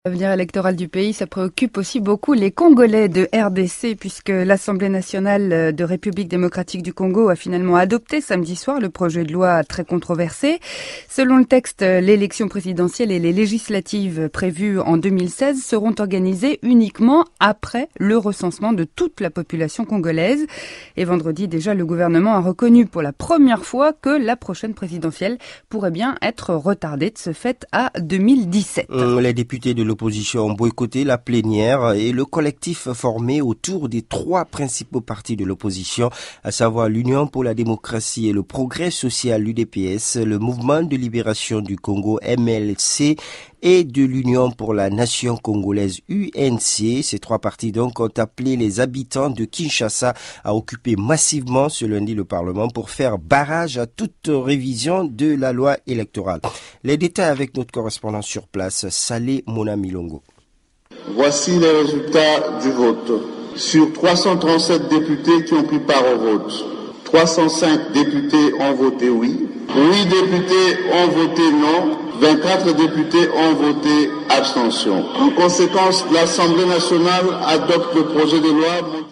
L'avenir électoral du pays, ça préoccupe aussi beaucoup les Congolais de RDC puisque l'Assemblée nationale de République démocratique du Congo a finalement adopté samedi soir le projet de loi très controversé. Selon le texte, l'élection présidentielle et les législatives prévues en 2016 seront organisées uniquement après le recensement de toute la population congolaise. Et vendredi déjà, le gouvernement a reconnu pour la première fois que la prochaine présidentielle pourrait bien être retardée de ce fait à 2017. Les députés de l'opposition ont boycotté la plénière et le collectif formé autour des trois principaux partis de l'opposition, à savoir l'Union pour la démocratie et le progrès social, l'UDPS, le Mouvement de libération du Congo, MLC, et de l'Union pour la nation congolaise, UNC. Ces trois partis donc ont appelé les habitants de Kinshasa à occuper massivement ce lundi le Parlement pour faire barrage à toute révision de la loi électorale. Les détails avec notre correspondant sur place, Salé Monamilongo. Voici les résultats du vote. Sur 337 députés qui ont pris part au vote, 305 députés ont voté oui, 8 députés ont voté non, 24 députés ont voté abstention. En conséquence, l'Assemblée nationale adopte le projet de loi.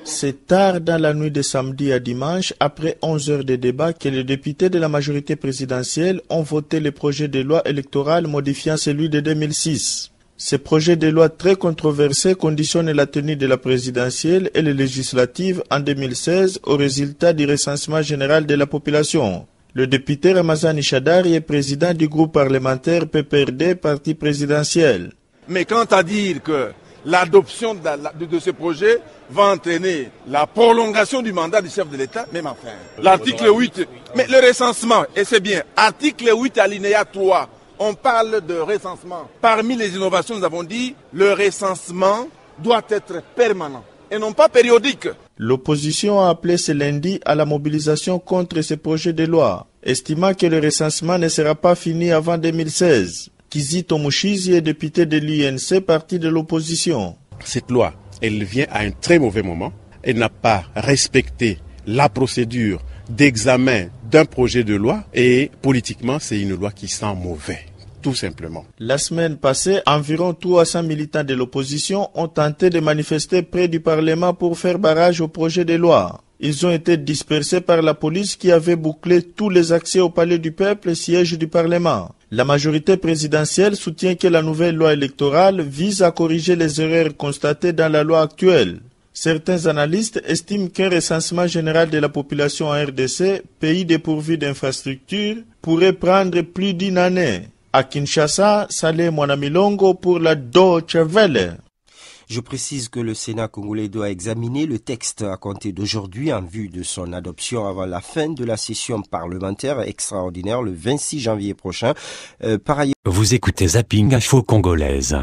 C'est tard dans la nuit de samedi à dimanche, après 11 heures de débat, que les députés de la majorité présidentielle ont voté le projet de loi électorale modifiant celui de 2006. Ce projet de loi très controversé conditionne la tenue de la présidentielle et les législatives en 2016 au résultat du recensement général de la population. Le député Ramazani Chadari est président du groupe parlementaire PPRD, parti présidentiel. Mais quant à dire que l'adoption de ce projet va entraîner la prolongation du mandat du chef de l'État, même enfin. L'article 8, mais le recensement, et c'est bien, article 8 alinéa 3, on parle de recensement. Parmi les innovations, nous avons dit, le recensement doit être permanent et non pas périodique. L'opposition a appelé ce lundi à la mobilisation contre ce projet de loi, estimant que le recensement ne sera pas fini avant 2016. Kizito Mushizi est député de l'UNC, parti de l'opposition. Cette loi, elle vient à un très mauvais moment. Elle n'a pas respecté la procédure d'examen d'un projet de loi et politiquement, c'est une loi qui sent mauvais. Tout simplement. La semaine passée, environ 300 militants de l'opposition ont tenté de manifester près du Parlement pour faire barrage au projet de loi. Ils ont été dispersés par la police qui avait bouclé tous les accès au Palais du Peuple, siège du Parlement. La majorité présidentielle soutient que la nouvelle loi électorale vise à corriger les erreurs constatées dans la loi actuelle. Certains analystes estiment qu'un recensement général de la population en RDC, pays dépourvu d'infrastructures, pourrait prendre plus d'une année. À Kinshasa, Salé Monamilongo pour la Deutsche Welle. Je précise que le Sénat congolais doit examiner le texte à compter d'aujourd'hui en vue de son adoption avant la fin de la session parlementaire extraordinaire le 26 janvier prochain. Par ailleurs, vous écoutez Zapping Info Congolaise.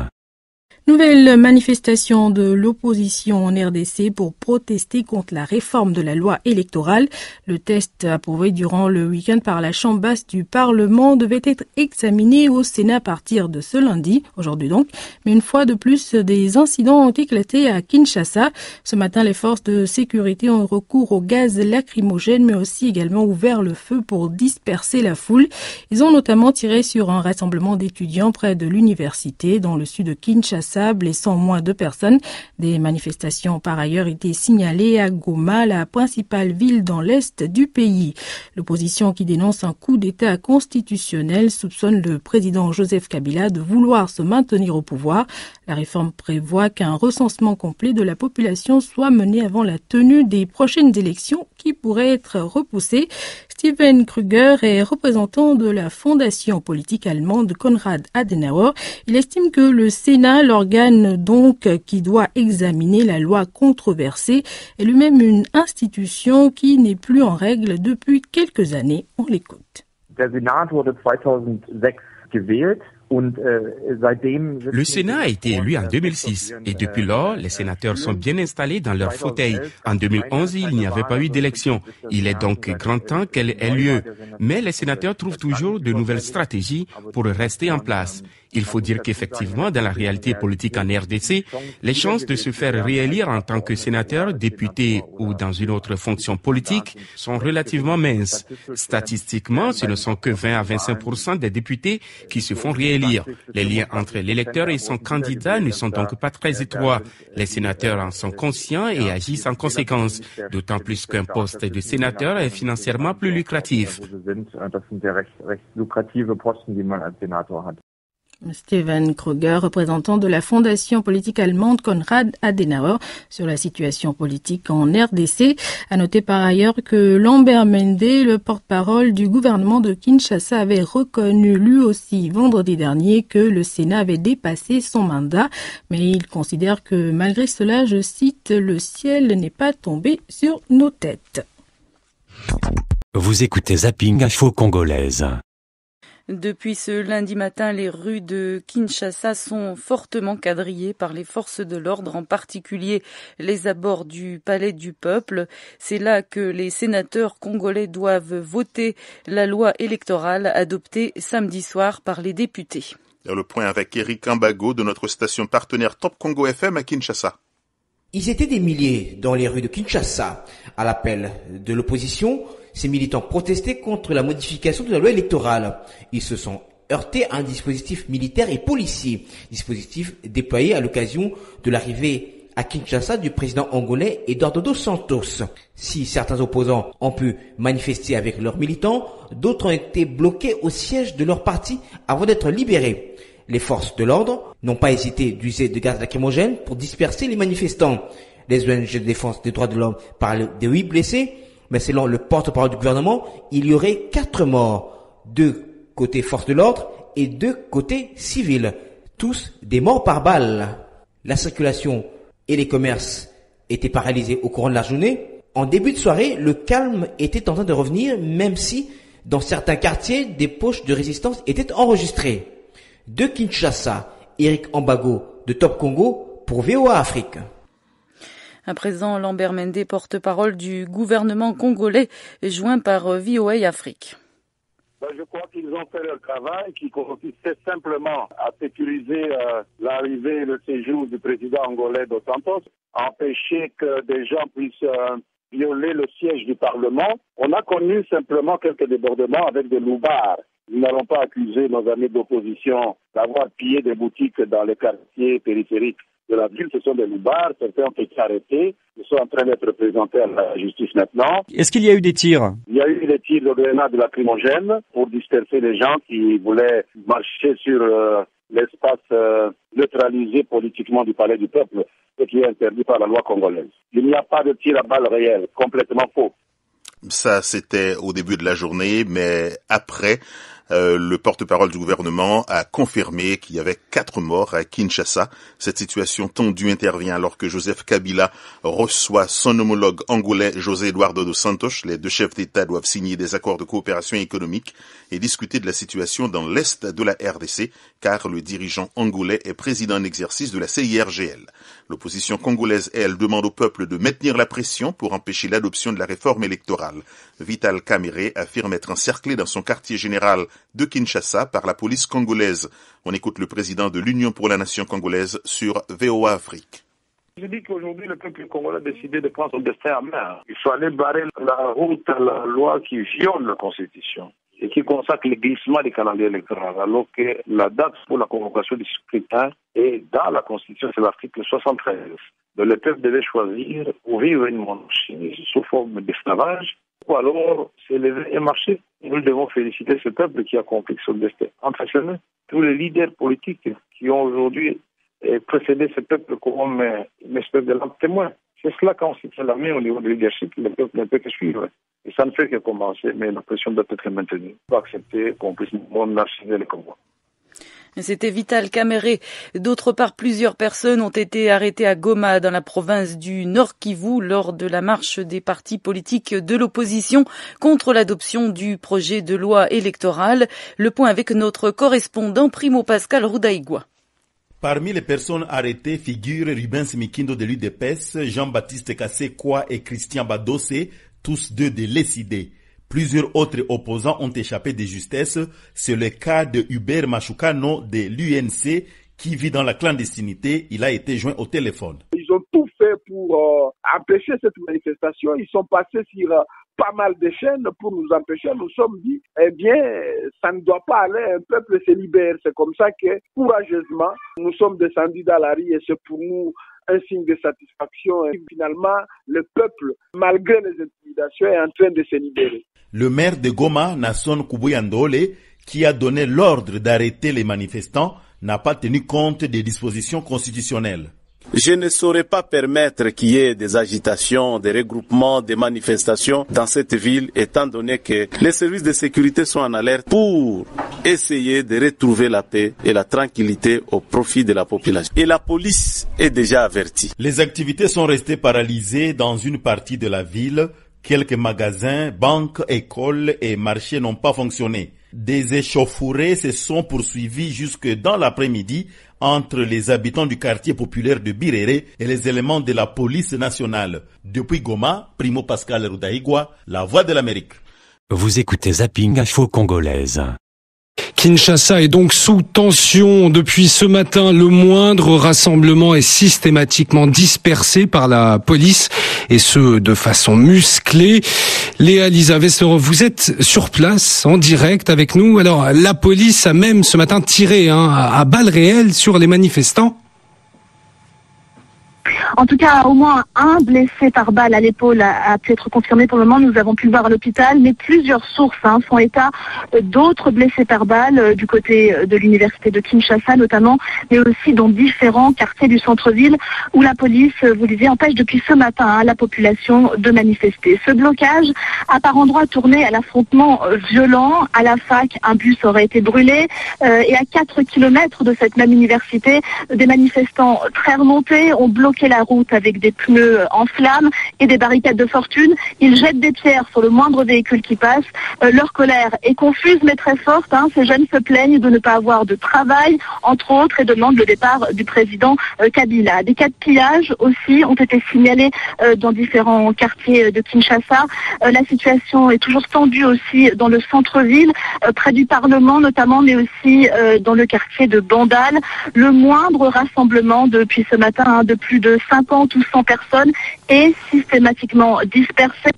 Nouvelle manifestation de l'opposition en RDC pour protester contre la réforme de la loi électorale. Le test approuvé durant le week-end par la Chambre basse du Parlement devait être examiné au Sénat à partir de ce lundi, aujourd'hui donc. Mais une fois de plus, des incidents ont éclaté à Kinshasa. Ce matin, les forces de sécurité ont recours au gaz lacrymogène, mais aussi également ouvert le feu pour disperser la foule. Ils ont notamment tiré sur un rassemblement d'étudiants près de l'université dans le sud de Kinshasa, blessant au moins 2 personnes. Des manifestations ont par ailleurs été signalées à Goma, la principale ville dans l'est du pays. L'opposition qui dénonce un coup d'État constitutionnel soupçonne le président Joseph Kabila de vouloir se maintenir au pouvoir. La réforme prévoit qu'un recensement complet de la population soit mené avant la tenue des prochaines élections qui pourraient être repoussées. Steven Kruger est représentant de la fondation politique allemande Konrad Adenauer. Il estime que le Sénat, l'organe donc qui doit examiner la loi controversée, est lui-même une institution qui n'est plus en règle depuis quelques années. On l'écoute. Der Senat wurde 2006 gewählt. Le Sénat a été élu en 2006 et depuis lors, les sénateurs sont bien installés dans leurs fauteuils. En 2011, il n'y avait pas eu d'élection. Il est donc grand temps qu'elle ait lieu. Mais les sénateurs trouvent toujours de nouvelles stratégies pour rester en place. Il faut dire qu'effectivement, dans la réalité politique en RDC, les chances de se faire réélire en tant que sénateur, député ou dans une autre fonction politique sont relativement minces. Statistiquement, ce ne sont que 20 à 25% des députés qui se font réélire. Les liens entre l'électeur et son candidat ne sont donc pas très étroits. Les sénateurs en sont conscients et agissent en conséquence, d'autant plus qu'un poste de sénateur est financièrement plus lucratif. Steven Kruger, représentant de la fondation politique allemande Konrad Adenauer, sur la situation politique en RDC. À noter par ailleurs que Lambert Mende, le porte-parole du gouvernement de Kinshasa, avait reconnu lui aussi vendredi dernier que le Sénat avait dépassé son mandat, mais il considère que malgré cela, je cite, le ciel n'est pas tombé sur nos têtes. Vous écoutez Zapping Info Congolaise. Depuis ce lundi matin, les rues de Kinshasa sont fortement quadrillées par les forces de l'ordre, en particulier les abords du Palais du Peuple. C'est là que les sénateurs congolais doivent voter la loi électorale adoptée samedi soir par les députés. Le point avec Eric Ambago de notre station partenaire Top Congo FM à Kinshasa. Ils étaient des milliers dans les rues de Kinshasa. À l'appel de l'opposition, ces militants protestaient contre la modification de la loi électorale. Ils se sont heurtés à un dispositif militaire et policier, dispositif déployé à l'occasion de l'arrivée à Kinshasa du président angolais Eduardo dos Santos. Si certains opposants ont pu manifester avec leurs militants, d'autres ont été bloqués au siège de leur parti avant d'être libérés. Les forces de l'ordre n'ont pas hésité d'user de gaz lacrymogène pour disperser les manifestants. Les ONG de défense des droits de l'homme parlent de 8 blessés, mais selon le porte-parole du gouvernement, il y aurait 4 morts, 2 côté forces de l'ordre et 2 côté civils, tous des morts par balle. La circulation et les commerces étaient paralysés au courant de la journée. En début de soirée, le calme était en train de revenir, même si dans certains quartiers, des poches de résistance étaient enregistrées. De Kinshasa, Eric Ambago de Top Congo pour VOA Afrique. À présent, Lambert Mende, porte-parole du gouvernement congolais, joint par VOA Afrique. Je crois qu'ils ont fait leur travail qui consistait simplement à sécuriser l'arrivée et le séjour du président angolais Dos Santos, empêcher que des gens puissent violer le siège du Parlement. On a connu simplement quelques débordements avec des loupards. Nous n'allons pas accuser nos amis d'opposition d'avoir pillé des boutiques dans les quartiers périphériques de la ville. Ce sont des loupards, certains ont été arrêtés, ils sont en train d'être présentés à la justice maintenant. Est-ce qu'il y a eu des tirs? Il y a eu des tirs de grenades lacrymogènes pour disperser les gens qui voulaient marcher sur l'espace neutralisé politiquement du Palais du Peuple, ce qui est interdit par la loi congolaise. Il n'y a pas de tir à balles réelles, complètement faux. Ça, c'était au début de la journée, mais après, le porte-parole du gouvernement a confirmé qu'il y avait 4 morts à Kinshasa. Cette situation tendue intervient alors que Joseph Kabila reçoit son homologue angolais José Eduardo dos Santos. Les 2 chefs d'État doivent signer des accords de coopération économique et discuter de la situation dans l'est de la RDC, car le dirigeant angolais est président en exercice de la CIRGL. L'opposition congolaise, elle, demande au peuple de maintenir la pression pour empêcher l'adoption de la réforme électorale. Vital Kamerhe affirme être encerclé dans son quartier général de Kinshasa par la police congolaise. On écoute le président de l'Union pour la nation congolaise sur VOA Afrique. Je dis qu'aujourd'hui, le peuple congolais a décidé de prendre son destin en main. Il faut aller barrer la route à la loi qui viole la Constitution et qui consacre le glissement du calendrier électoral, alors que la date pour la convocation du scrutin est dans la Constitution, c'est l'article 73. Donc, le peuple devait choisir ou vivre une monarchie sous forme d'esclavage, ou alors s'élever et marcher. Nous devons féliciter ce peuple qui a compris son destin. Entre ces mains, tous les leaders politiques qui ont aujourd'hui précédé ce peuple comme une espèce de lampe témoin. C'est cela quand on s'y tient la main au niveau du leadership, le peuple ne peut que suivre. Et ça ne fait que commencer, mais la pression doit être maintenue. Il faut accepter qu'on puisse monarchiser le Congo. C'était Vital Kamerhe. D'autre part, plusieurs personnes ont été arrêtées à Goma, dans la province du Nord Kivu, lors de la marche des partis politiques de l'opposition contre l'adoption du projet de loi électorale. Le point avec notre correspondant Primo Pascal Roudaïgua. Parmi les personnes arrêtées figurent Rubens Mikindo de l'UDPS, Jean-Baptiste Kassekwa et Christian Badossé, tous 2 de l'ESID. Plusieurs autres opposants ont échappé de justesse. C'est le cas de Hubert Machukano de l'UNC qui vit dans la clandestinité. Il a été joint au téléphone. Ils ont tout fait pour empêcher cette manifestation. Ils sont passés sur pas mal de chaînes pour nous empêcher. Nous sommes dit, eh bien, ça ne doit pas aller, un peuple se libère. C'est comme ça que, courageusement, nous sommes descendus dans la rue et c'est pour nous un signe de satisfaction. Et finalement, le peuple, malgré les intimidations, est en train de se libérer. Le maire de Goma, Nasson Koubouya-Ndolé, qui a donné l'ordre d'arrêter les manifestants, n'a pas tenu compte des dispositions constitutionnelles. Je ne saurais pas permettre qu'il y ait des agitations, des regroupements, des manifestations dans cette ville, étant donné que les services de sécurité sont en alerte pour essayer de retrouver la paix et la tranquillité au profit de la population. Et la police est déjà avertie. Les activités sont restées paralysées dans une partie de la ville. Quelques magasins, banques, écoles et marchés n'ont pas fonctionné. Des échauffourées se sont poursuivies jusque dans l'après-midi entre les habitants du quartier populaire de Birere et les éléments de la police nationale. Depuis Goma, Primo Pascal Rudaigwa, La Voix de l'Amérique. Vous écoutez Zapping Info Congolaise. Kinshasa est donc sous tension. Depuis ce matin, le moindre rassemblement est systématiquement dispersé par la police, et ce, de façon musclée. Léa Lisa Vessero, vous êtes sur place, en direct avec nous. Alors, la police a même ce matin tiré à balles réelles sur les manifestants. En tout cas, au moins un blessé par balle à l'épaule a pu être confirmé pour le moment. Nous avons pu le voir à l'hôpital, mais plusieurs sources font état d'autres blessés par balle du côté de l'université de Kinshasa notamment, mais aussi dans différents quartiers du centre-ville où la police, vous le disiez, empêche depuis ce matin la population de manifester. Ce blocage a par endroits tourné à l'affrontement violent. À la fac, un bus aurait été brûlé et à 4 km de cette même université, des manifestants très remontés ont bloqué la route avec des pneus en flammes et des barricades de fortune. Ils jettent des pierres sur le moindre véhicule qui passe. Leur colère est confuse mais très forte. Ces jeunes se plaignent de ne pas avoir de travail, entre autres, et demandent le départ du président Kabila. Des cas de pillage aussi ont été signalés dans différents quartiers de Kinshasa. La situation est toujours tendue aussi dans le centre-ville, près du Parlement notamment, mais aussi dans le quartier de Bandal. Le moindre rassemblement depuis ce matin de plus de 50 ou 100 personnes est systématiquement dispersé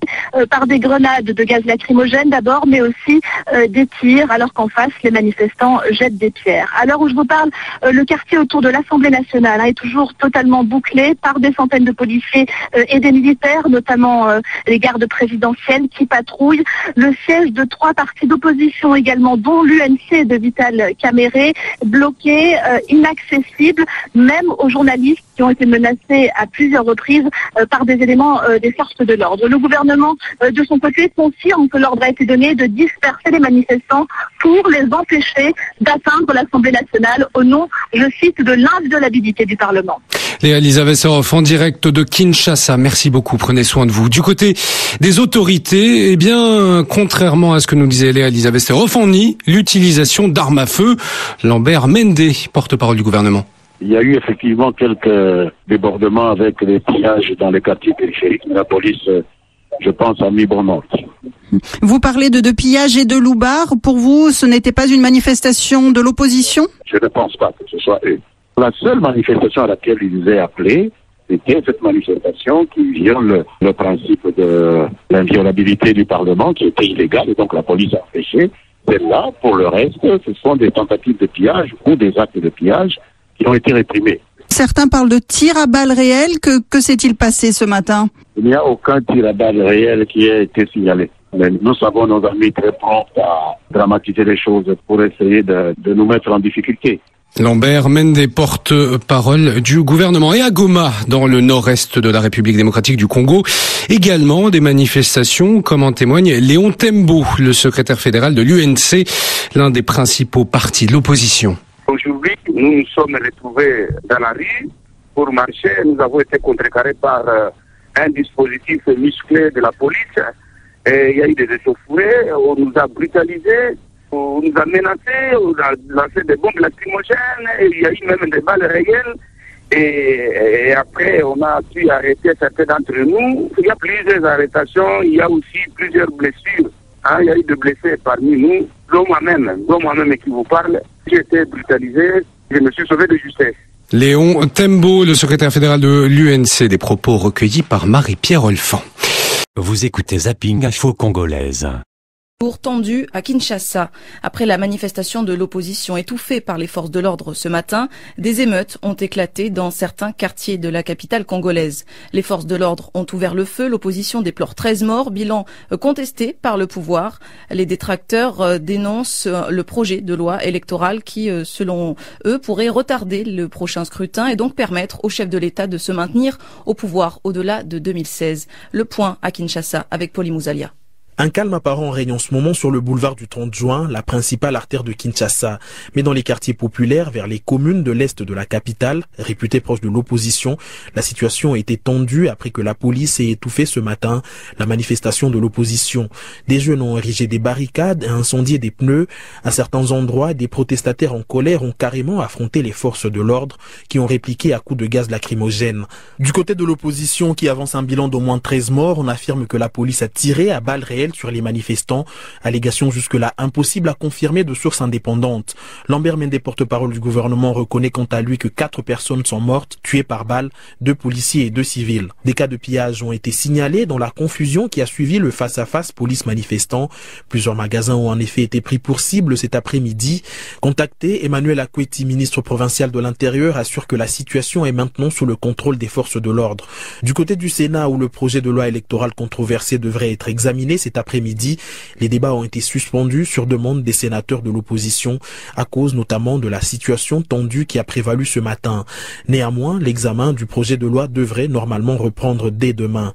par des grenades de gaz lacrymogène d'abord, mais aussi des tirs, alors qu'en face, les manifestants jettent des pierres. À l'heure où je vous parle, le quartier autour de l'Assemblée nationale est toujours totalement bouclé par des centaines de policiers et des militaires, notamment les gardes présidentielles qui patrouillent. Le siège de 3 partis d'opposition également, dont l'UNC de Vital Kamerhe, bloqué, inaccessible, même aux journalistes qui ont été menacés à plusieurs reprises par des éléments des forces de l'ordre. Le gouvernement, de son côté, confirme que l'ordre a été donné de disperser les manifestants pour les empêcher d'atteindre l'Assemblée nationale au nom, je cite, de l'inviolabilité du Parlement. Léa Lisa Vessero, en direct de Kinshasa. Merci beaucoup, prenez soin de vous. Du côté des autorités, eh bien, contrairement à ce que nous disait Léa Lisa Vessero, on nie l'utilisation d'armes à feu. Lambert Mende, porte-parole du gouvernement. Il y a eu effectivement quelques débordements avec les pillages dans les quartiers périphériques. La police, je pense, a mis bon ordre. Vous parlez de pillage et de loubar. Pour vous, ce n'était pas une manifestation de l'opposition ? Je ne pense pas que ce soit eux. La seule manifestation à laquelle ils aient appelé, c'était cette manifestation qui viole le principe de l'inviolabilité du Parlement, qui était illégale, et donc la police a empêché. Celle-là, pour le reste, ce sont des tentatives de pillage ou des actes de pillage qui ont été réprimés. Certains parlent de tir à balles réelles. Que s'est-il passé ce matin ? Il n'y a aucun tir à balles réel qui a été signalé. Mais nous savons nos amis très prompts à dramatiser les choses pour essayer de nous mettre en difficulté. Lambert Mende, porte-parole du gouvernement. Et à Goma, dans le nord-est de la République démocratique du Congo, également des manifestations, comme en témoigne Léon Tembo, le secrétaire fédéral de l'UNC, l'un des principaux partis de l'opposition. Aujourd'hui, nous nous sommes retrouvés dans la rue pour marcher. Nous avons été contrecarrés par un dispositif musclé de la police. Et il y a eu des échauffourées, on nous a brutalisés, on nous a menacés, on a lancé des bombes lacrymogènes, et il y a eu même des balles réelles. Et après, on a pu arrêter certains d'entre nous. Il y a plusieurs arrestations, il y a aussi plusieurs blessures il y a eu des blessés parmi nous, dont moi-même qui vous parle, j'ai été brutalisé, je me suis sauvé de justesse. Léon Tembo, le secrétaire fédéral de l'UNC, des propos recueillis par Marie-Pierre Olfan. Vous écoutez Zapping Info Congolaise. Jour tendu à Kinshasa. Après la manifestation de l'opposition étouffée par les forces de l'ordre ce matin, des émeutes ont éclaté dans certains quartiers de la capitale congolaise. Les forces de l'ordre ont ouvert le feu, l'opposition déplore 13 morts, bilan contesté par le pouvoir. Les détracteurs dénoncent le projet de loi électorale qui, selon eux, pourrait retarder le prochain scrutin et donc permettre au chef de l'État de se maintenir au pouvoir au-delà de 2016. Le point à Kinshasa avec Poli Mouzalia. Un calme apparent règne en ce moment sur le boulevard du 30 juin, la principale artère de Kinshasa. Mais dans les quartiers populaires, vers les communes de l'est de la capitale, réputées proches de l'opposition, la situation a été tendue après que la police ait étouffé ce matin la manifestation de l'opposition. Des jeunes ont érigé des barricades et incendié des pneus. À certains endroits, des protestataires en colère ont carrément affronté les forces de l'ordre qui ont répliqué à coups de gaz lacrymogène. Du côté de l'opposition qui avance un bilan d'au moins 13 morts, on affirme que la police a tiré à balles réelles sur les manifestants, allégation jusque-là impossible à confirmer de sources indépendantes. Lambert Mende, porte-parole du gouvernement, reconnaît quant à lui que 4 personnes sont mortes, tuées par balles, 2 policiers et 2 civils. Des cas de pillage ont été signalés dans la confusion qui a suivi le face-à-face police-manifestant. Plusieurs magasins ont en effet été pris pour cible cet après-midi. Contacté, Emmanuel Akweti, ministre provincial de l'Intérieur, assure que la situation est maintenant sous le contrôle des forces de l'ordre. Du côté du Sénat, où le projet de loi électorale controversé devrait être examiné cet après-midi, les débats ont été suspendus sur demande des sénateurs de l'opposition à cause notamment de la situation tendue qui a prévalu ce matin. Néanmoins, l'examen du projet de loi devrait normalement reprendre dès demain.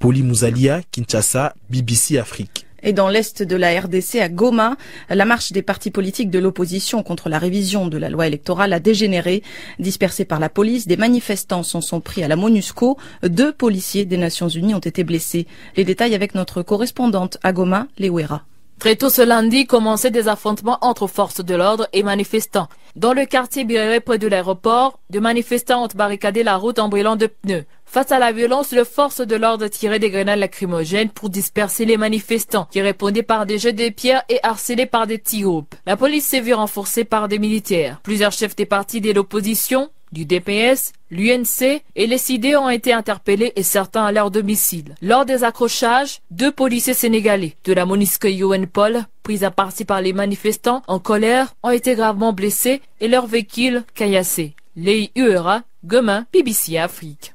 Poli Mouzalia, Kinshasa, BBC Afrique. Et dans l'est de la RDC, à Goma, la marche des partis politiques de l'opposition contre la révision de la loi électorale a dégénéré. Dispersés par la police, des manifestants s'en sont pris à la MONUSCO. 2 policiers des Nations Unies ont été blessés. Les détails avec notre correspondante à Goma, Léouera. Très tôt ce lundi, commençaient des affrontements entre forces de l'ordre et manifestants. Dans le quartier Birere près de l'aéroport, des manifestants ont barricadé la route en brûlant de pneus. Face à la violence, les forces de l'ordre tiraient des grenades lacrymogènes pour disperser les manifestants, qui répondaient par des jets de pierres et harcelés par des tirs. La police s'est vue renforcée par des militaires. Plusieurs chefs des partis de l'opposition, du DPS, l'UNC et les CID ont été interpellés et certains à leur domicile. Lors des accrochages, 2 policiers sénégalais de la MONUSCO UNPOL, pris à partie par les manifestants en colère, ont été gravement blessés et leur véhicule caillassé. Les UERA, Goma, BBC Afrique.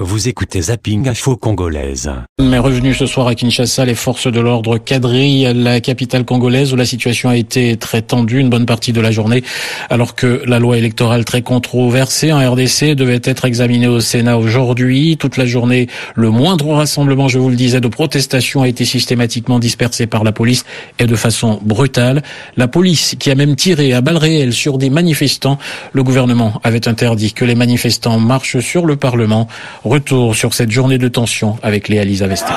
Vous écoutez Zapping Info Congolaise. Mais revenus ce soir à Kinshasa, les forces de l'ordre quadrillent la capitale congolaise où la situation a été très tendue une bonne partie de la journée, alors que la loi électorale très controversée en RDC devait être examinée au Sénat aujourd'hui. Toute la journée, le moindre rassemblement, je vous le disais, de protestation a été systématiquement dispersé par la police et de façon brutale. La police qui a même tiré à balles réelles sur des manifestants. Le gouvernement avait interdit que les manifestants marchent sur le Parlement. Retour sur cette journée de tension avec Léa Lisa Vesteros.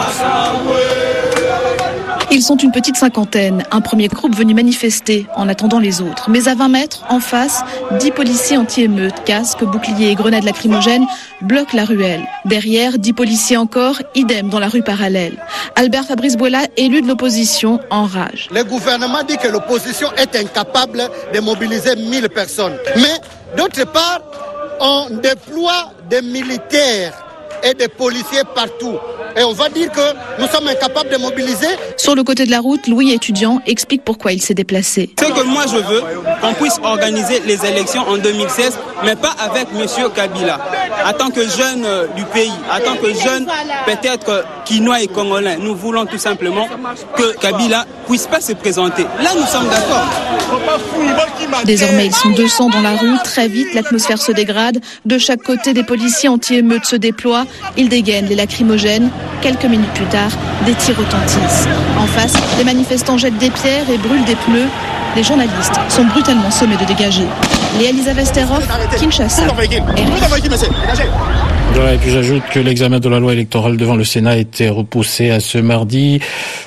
Ils sont une petite cinquantaine, un premier groupe venu manifester en attendant les autres. Mais à 20 mètres, en face, 10 policiers anti-émeutes, casques, boucliers et grenades lacrymogènes bloquent la ruelle. Derrière, 10 policiers encore, idem dans la rue parallèle. Albert Fabrice Bouela, élu de l'opposition, enrage. Le gouvernement dit que l'opposition est incapable de mobiliser 1000 personnes. Mais d'autre part, on déploie des militaires et des policiers partout. Et on va dire que nous sommes incapables de mobiliser. Sur le côté de la route, Louis, étudiant, explique pourquoi il s'est déplacé. Ce que moi je veux, qu'on puisse organiser les élections en 2016, mais pas avec M. Kabila. En tant que jeune du pays, en tant que jeune peut-être quinois et congolais, nous voulons tout simplement que Kabila puisse pas se présenter. Là, nous sommes d'accord. Désormais, ils sont 200 dans la rue. Très vite, l'atmosphère se dégrade. De chaque côté, des policiers anti-émeutes se déploient. Ils dégainent les lacrymogènes. Quelques minutes plus tard, des tirs retentissent. En face, les manifestants jettent des pierres et brûlent des pneus. Les journalistes sont brutalement sommés de dégager. Léa Lisa Vesterov, Kinshasa. Et puis j'ajoute que l'examen de la loi électorale devant le Sénat a été repoussé à ce mardi.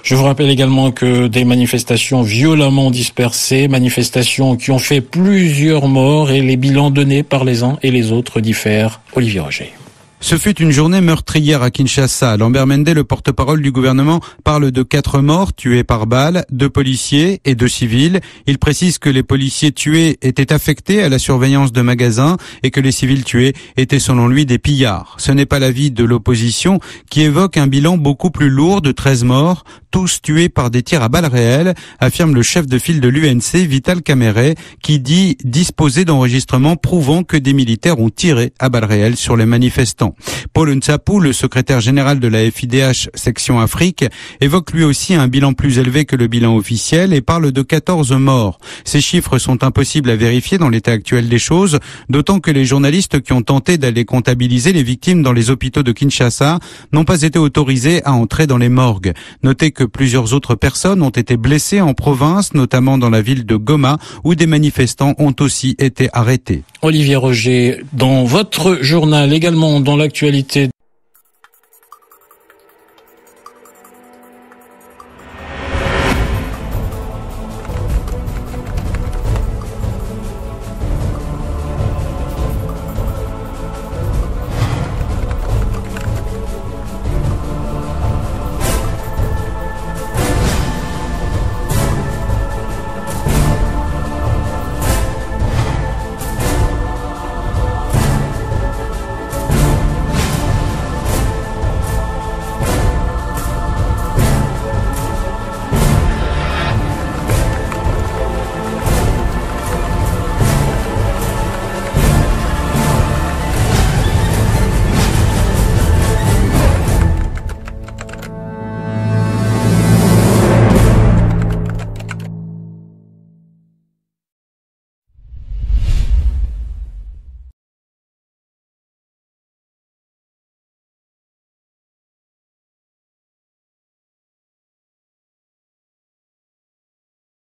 Je vous rappelle également que des manifestations violemment dispersées, manifestations qui ont fait plusieurs morts et les bilans donnés par les uns et les autres diffèrent. Olivier Roger. Ce fut une journée meurtrière à Kinshasa. Lambert Mende, le porte-parole du gouvernement, parle de 4 morts tués par balle, 2 policiers et 2 civils. Il précise que les policiers tués étaient affectés à la surveillance de magasins et que les civils tués étaient selon lui des pillards. Ce n'est pas l'avis de l'opposition qui évoque un bilan beaucoup plus lourd de 13 morts, tous tués par des tirs à balles réelles, affirme le chef de file de l'UNC, Vital Kamerhe, qui dit disposer d'enregistrements prouvant que des militaires ont tiré à balles réelles sur les manifestants. Paul Ntsapou, le secrétaire général de la FIDH section Afrique, évoque lui aussi un bilan plus élevé que le bilan officiel et parle de 14 morts. Ces chiffres sont impossibles à vérifier dans l'état actuel des choses, d'autant que les journalistes qui ont tenté d'aller comptabiliser les victimes dans les hôpitaux de Kinshasa n'ont pas été autorisés à entrer dans les morgues. Notez que plusieurs autres personnes ont été blessées en province, notamment dans la ville de Goma, où des manifestants ont aussi été arrêtés. Olivier Roger, dans votre journal, également dans l'actualité